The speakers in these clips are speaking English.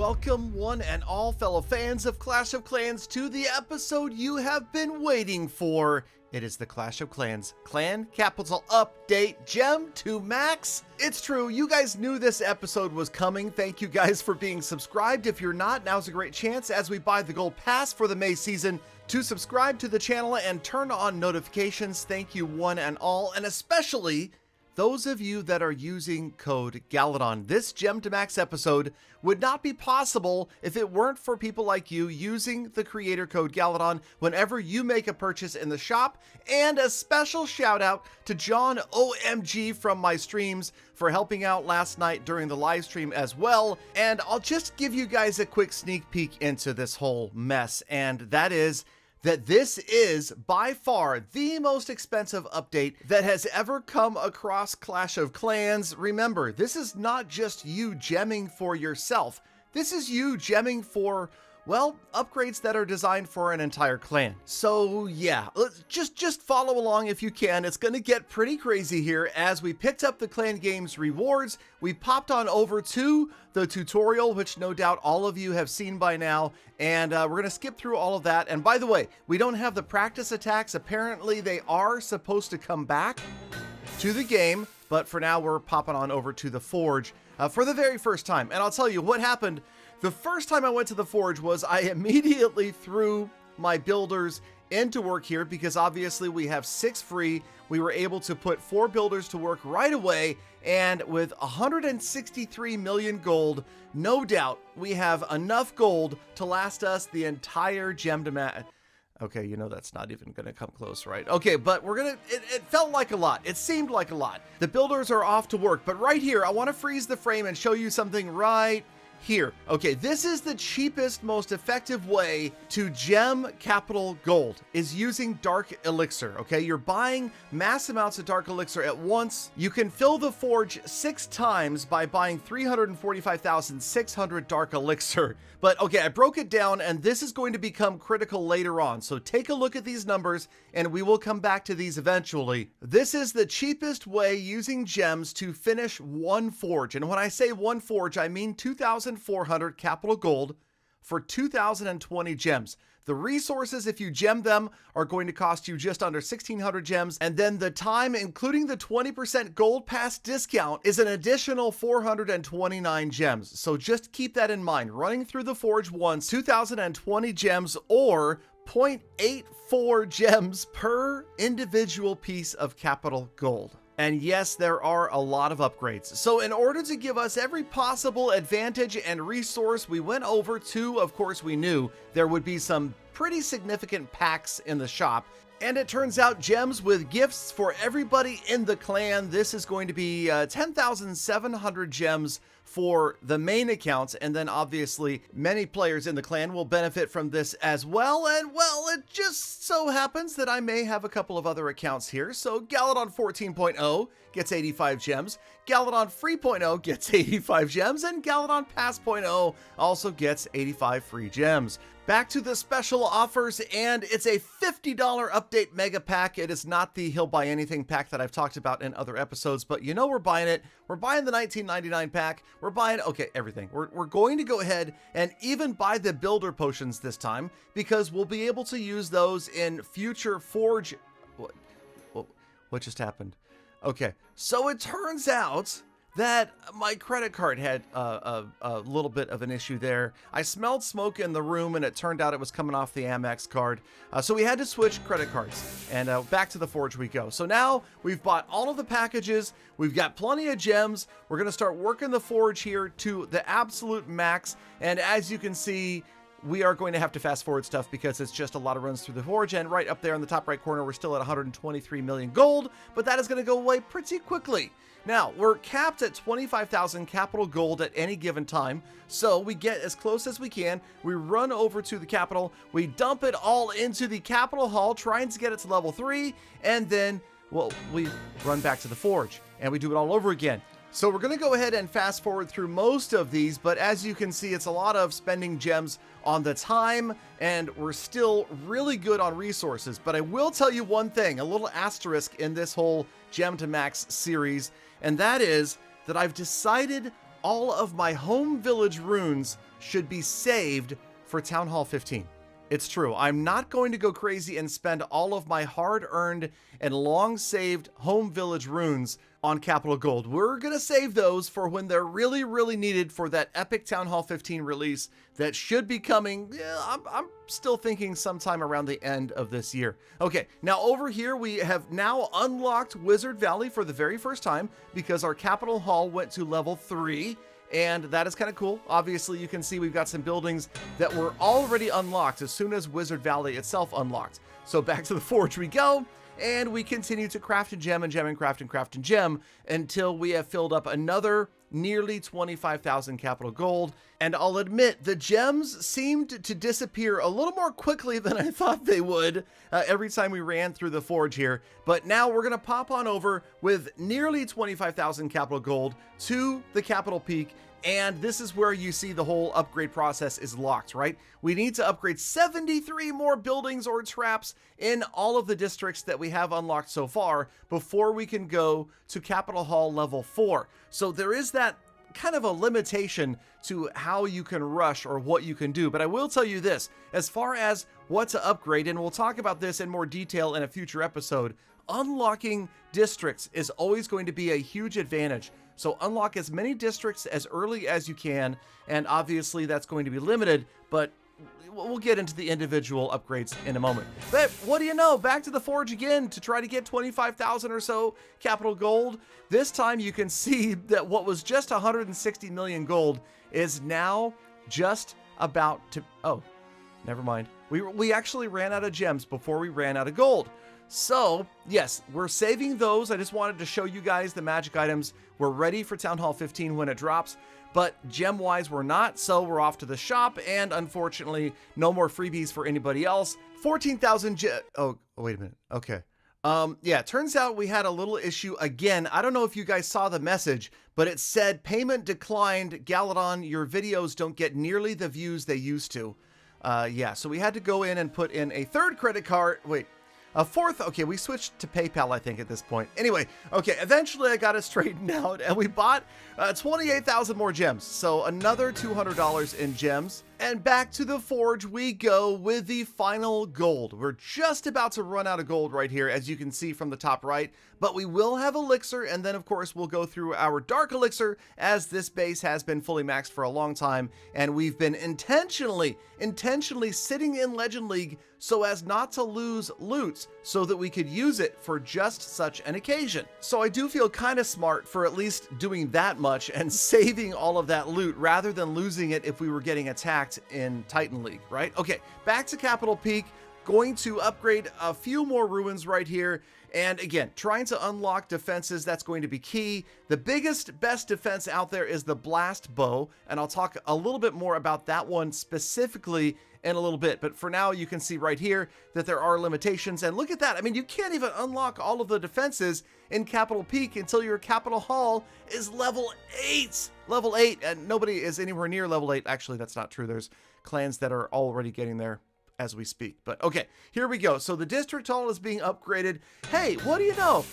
welcome one and all fellow fans of Clash of Clans to the episode you have been waiting for. It is the Clash of Clans Clan Capital Update Gem to Max. It's true, you guys knew this episode was coming. Thank you guys for being subscribed. If you're not, now's a great chance as we buy the gold pass for the May season to subscribe to the channel and turn on notifications. Thank you one and all, and especially those of you that are using code Galadon. This Gem to Max episode would not be possible if it weren't for people like you using the creator code Galadon whenever you make a purchase in the shop. And a special shout out to John OMG from my streams for helping out last night during the live stream as well. And I'll just give you guys a quick sneak peek into this whole mess, and that is that this is by far the most expensive update that has ever come across Clash of Clans. Remember, this is not just you gemming for yourself. This is you gemming for, well, upgrades that are designed for an entire clan. So yeah, just follow along if you can. It's gonna get pretty crazy here as we picked up the Clan Games rewards. We popped on over to the tutorial, which no doubt all of you have seen by now, and we're gonna skip through all of that. And by the way, we don't have the practice attacks. Apparently they are supposed to come back to the game, but for now we're popping on over to the Forge for the very first time. And I'll tell you what happened. The first time I went to the Forge was I immediately threw my builders into work here because obviously we have 6 free. We were able to put 4 builders to work right away, and with 163 million gold, no doubt we have enough gold to last us the entire Gem to Max. Okay, you know that's not even gonna come close, right? Okay, but we're gonna, it felt like a lot. It seemed like a lot. The builders are off to work, but right here, I wanna freeze the frame and show you something right here. Okay, this is the cheapest, most effective way to gem capital gold, is using Dark Elixir. Okay, you're buying mass amounts of Dark Elixir at once. You can fill the Forge 6 times by buying 345,600 Dark Elixir. But okay, I broke it down, and this is going to become critical later on. So take a look at these numbers, and we will come back to these eventually. This is the cheapest way using gems to finish one Forge. And when I say one Forge, I mean 2,400 capital gold for 2,020 gems. The resources, if you gem them, are going to cost you just under 1,600 gems. And then the time, including the 20% gold pass discount, is an additional 429 gems. So just keep that in mind. Running through the Forge once, 2,020 gems, or 0.84 gems per individual piece of capital gold. And yes, there are a lot of upgrades. So in order to give us every possible advantage and resource, we went over to, of course, we knew there would be some pretty significant packs in the shop. And it turns out gems with gifts for everybody in the clan. This is going to be 10,700 gems for the main accounts, and then obviously many players in the clan will benefit from this as well. And well, it just so happens that I may have a couple of other accounts here. So Galadon 14.0 gets 85 gems, Galadon 3.0 gets 85 gems, and Galadon Pass.0 also gets 85 free gems. Back to the special offers, and it's a $50 update mega pack. It is not the He'll Buy Anything pack that I've talked about in other episodes, but you know we're buying it. We're buying the $19.99 pack. We're buying, okay, everything. We're going to go ahead and even buy the builder potions this time because we'll be able to use those in future Forge. What just happened? Okay, so it turns out that my credit card had a little bit of an issue there. I smelled smoke in the room, and it turned out it was coming off the Amex card. So we had to switch credit cards, and back to the Forge we go. So now we've bought all of the packages. We've got plenty of gems. We're gonna start working the Forge here to the absolute max. And as you can see, we are going to have to fast forward stuff because it's just a lot of runs through the Forge. And right up there in the top right corner, we're still at 123 million gold, but that is going to go away pretty quickly. Now, we're capped at 25,000 capital gold at any given time, so we get as close as we can. We run over to the capital, we dump it all into the capital hall, trying to get it to level 3, and then, well, we run back to the Forge, and we do it all over again. So we're going to go ahead and fast forward through most of these, but as you can see, it's a lot of spending gems on the time, and we're still really good on resources. But I will tell you one thing, a little asterisk in this whole Gem to Max series, and that is that I've decided all of my home village runes should be saved for Town Hall 15. It's true. I'm not going to go crazy and spend all of my hard-earned and long-saved home village runes on capital gold. We're going to save those for when they're really, really needed for that epic Town Hall 15 release that should be coming. Yeah, I'm still thinking sometime around the end of this year. Okay, now over here we have now unlocked Wizard Valley for the very first time because our capital hall went to level 3. And that is kind of cool. Obviously, you can see we've got some buildings that were already unlocked as soon as Wizard Valley itself unlocked. So back to the forge we go, and we continue to craft and gem and gem and craft and gem until we have filled up another nearly 25,000 capital gold. And I'll admit, the gems seemed to disappear a little more quickly than I thought they would every time we ran through the forge here. But now we're going to pop on over with nearly 25,000 capital gold to the capital peak. And this is where you see the whole upgrade process is locked, right? We need to upgrade 73 more buildings or traps in all of the districts that we have unlocked so far before we can go to Capital Hall level 4. So there is that kind of a limitation to how you can rush or what you can do. But I will tell you this, as far as what to upgrade, and we'll talk about this in more detail in a future episode, unlocking districts is always going to be a huge advantage. So unlock as many districts as early as you can, and obviously that's going to be limited, but we'll get into the individual upgrades in a moment. But what do you know? Back to the forge again to try to get 25,000 or so capital gold. This time you can see that what was just 160 million gold is now just about to... Oh, never mind. We actually ran out of gems before we ran out of gold. So, yes, we're saving those. I just wanted to show you guys the magic items. We're ready for Town Hall 15 when it drops, but gem-wise we're not, so we're off to the shop, and unfortunately, no more freebies for anybody else. 14,000 Oh, wait a minute. Okay. Yeah, turns out we had a little issue again. I don't know if you guys saw the message, but it said, payment declined. Galadon, your videos don't get nearly the views they used to. Yeah, so we had to go in and put in a third credit card. Wait. A fourth, okay, we switched to PayPal, I think, at this point. Anyway, okay, eventually I got it straightened out, and we bought 28,000 more gems. So another $200 in gems. And back to the forge we go with the final gold. We're just about to run out of gold right here, as you can see from the top right. But we will have elixir, and then, of course, we'll go through our dark elixir, as this base has been fully maxed for a long time. And we've been intentionally sitting in Legend League so as not to lose loot, so that we could use it for just such an occasion. So I do feel kind of smart for at least doing that much and saving all of that loot rather than losing it if we were getting attacked in Titan League, right? Okay, back to Capital Peak, going to upgrade a few more ruins right here. And again, trying to unlock defenses, that's going to be key. The best defense out there is the blast bow, and I'll talk a little bit more about that one specifically in a little bit. But for now, you can see right here that there are limitations. And look at that. I mean, you can't even unlock all of the defenses in Capital Peak until your Capital Hall is level 8. Level 8, and nobody is anywhere near level 8. Actually, that's not true. There's clans that are already getting there as we speak. But okay, here we go. So the district hall is being upgraded. Hey, what do you know?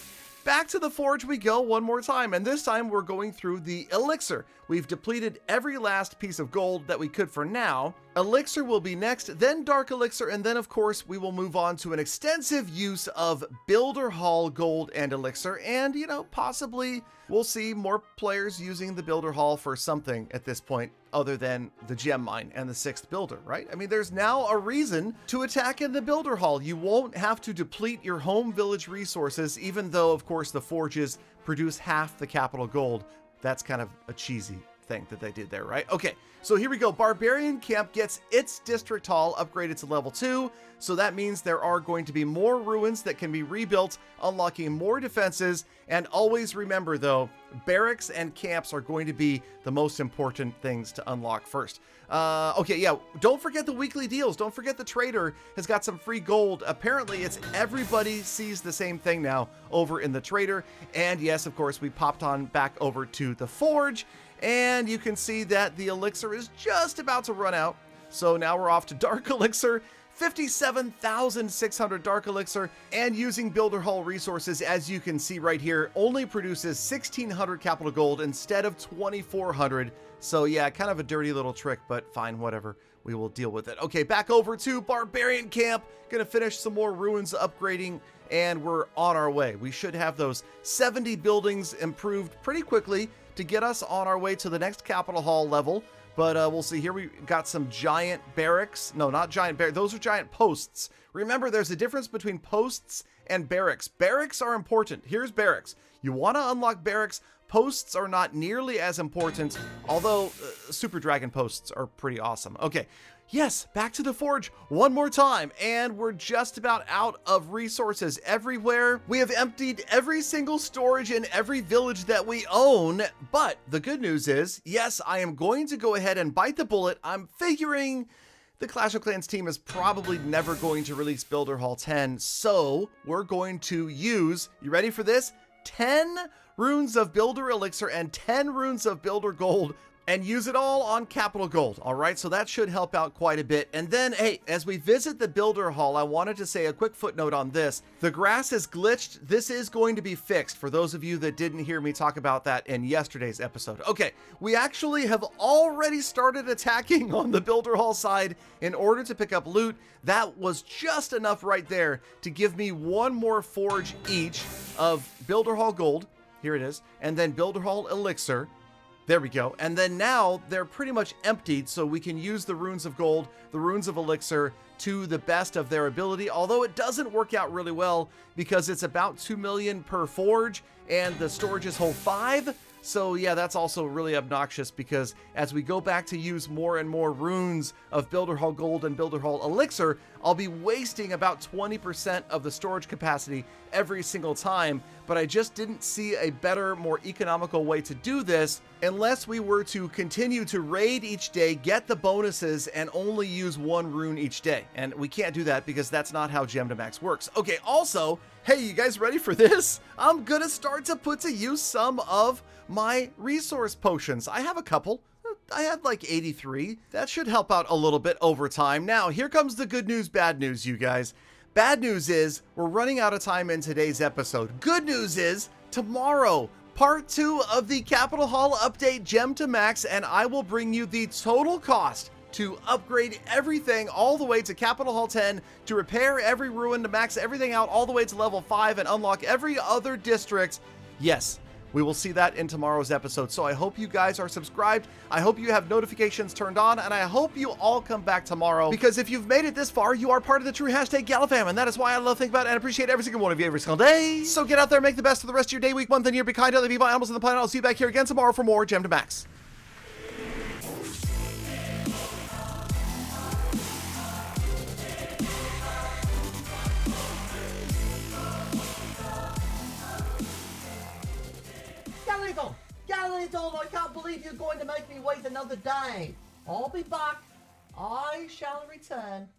Back to the forge we go one more time, and this time we're going through the elixir. We've depleted every last piece of gold that we could for now. Elixir will be next, then dark elixir, and then of course we will move on to an extensive use of builder hall gold and elixir, and you know, possibly we'll see more players using the builder hall for something at this point other than the gem mine and the 6th builder, right? I mean, there's now a reason to attack in the builder hall. You won't have to deplete your home village resources, even though of course the forges produce half the capital gold. That's kind of a cheesy thing that they did there, right? Okay, so here we go. Barbarian Camp gets its district hall upgraded to level 2. So that means there are going to be more ruins that can be rebuilt, unlocking more defenses. And always remember though, barracks and camps are going to be the most important things to unlock first. Okay, yeah, don't forget the weekly deals. Don't forget the trader has got some free gold. Apparently it's everybody sees the same thing now over in the trader. And yes, of course, we popped on back over to the forge, and you can see that the elixir is just about to run out. So now we're off to dark elixir. 57,600 Dark Elixir, and using Builder Hall resources, as you can see right here, only produces 1,600 capital gold instead of 2,400. So yeah, kind of a dirty little trick, but fine, whatever. We will deal with it. Okay, back over to Barbarian Camp. Gonna finish some more ruins upgrading, and we're on our way. We should have those 70 buildings improved pretty quickly to get us on our way to the next Capital Hall level. But we'll see. Here we got some giant barracks. No, not giant barracks. Those are giant posts. Remember, there's a difference between posts and barracks. Barracks are important. Here's barracks. You want to unlock barracks. Posts are not nearly as important, although Super Dragon posts are pretty awesome. Okay, yes, back to the forge one more time, and we're just about out of resources everywhere. We have emptied every single storage in every village that we own, but the good news is, yes, I am going to go ahead and bite the bullet. I'm figuring the Clash of Clans team is probably never going to release Builder Hall 10, so we're going to use, you ready for this? 10 runes of Builder Elixir and 10 runes of Builder Gold, and use it all on Capital Gold. All right, so that should help out quite a bit. And then, hey, as we visit the Builder Hall, I wanted to say a quick footnote on this. The grass is glitched. This is going to be fixed for those of you that didn't hear me talk about that in yesterday's episode. Okay, we actually have already started attacking on the Builder Hall side in order to pick up loot. That was just enough right there to give me one more forge each of Builder Hall Gold. Here it is. And then Builder Hall Elixir. There we go. And then now they're pretty much emptied, so we can use the runes of gold, the runes of elixir to the best of their ability, although it doesn't work out really well because it's about 2 million per forge and the storages hold 5. So yeah, that's also really obnoxious because as we go back to use more and more runes of Builder Hall Gold and Builder Hall Elixir, I'll be wasting about 20% of the storage capacity every single time, but I just didn't see a better, more economical way to do this unless we were to continue to raid each day, get the bonuses, and only use one rune each day. And we can't do that because that's not how Gem to Max works. Okay, also, hey, you guys ready for this? I'm gonna start to put to use some of my resource potions. I have a couple. I had like 83. That should help out a little bit over time. Now, here comes the good news, bad news, you guys. Bad news is we're running out of time in today's episode. Good news is tomorrow, part 2 of the Capital Hall update Gem to Max, and I will bring you the total cost to upgrade everything all the way to Capital Hall 10, to repair every ruin, to max everything out all the way to level 5 and unlock every other district. Yes, we will see that in tomorrow's episode. So I hope you guys are subscribed. I hope you have notifications turned on, and I hope you all come back tomorrow, because if you've made it this far, you are part of the true hashtag Galafam, and that is why I love, think about, and appreciate every single one of you every single day. So get out there, make the best of the rest of your day, week, month, and year. Be kind to other people, animals on the planet. I'll see you back here again tomorrow for more Gem to Max. Galadon, I can't believe you're going to make me wait another day. I'll be back. I shall return.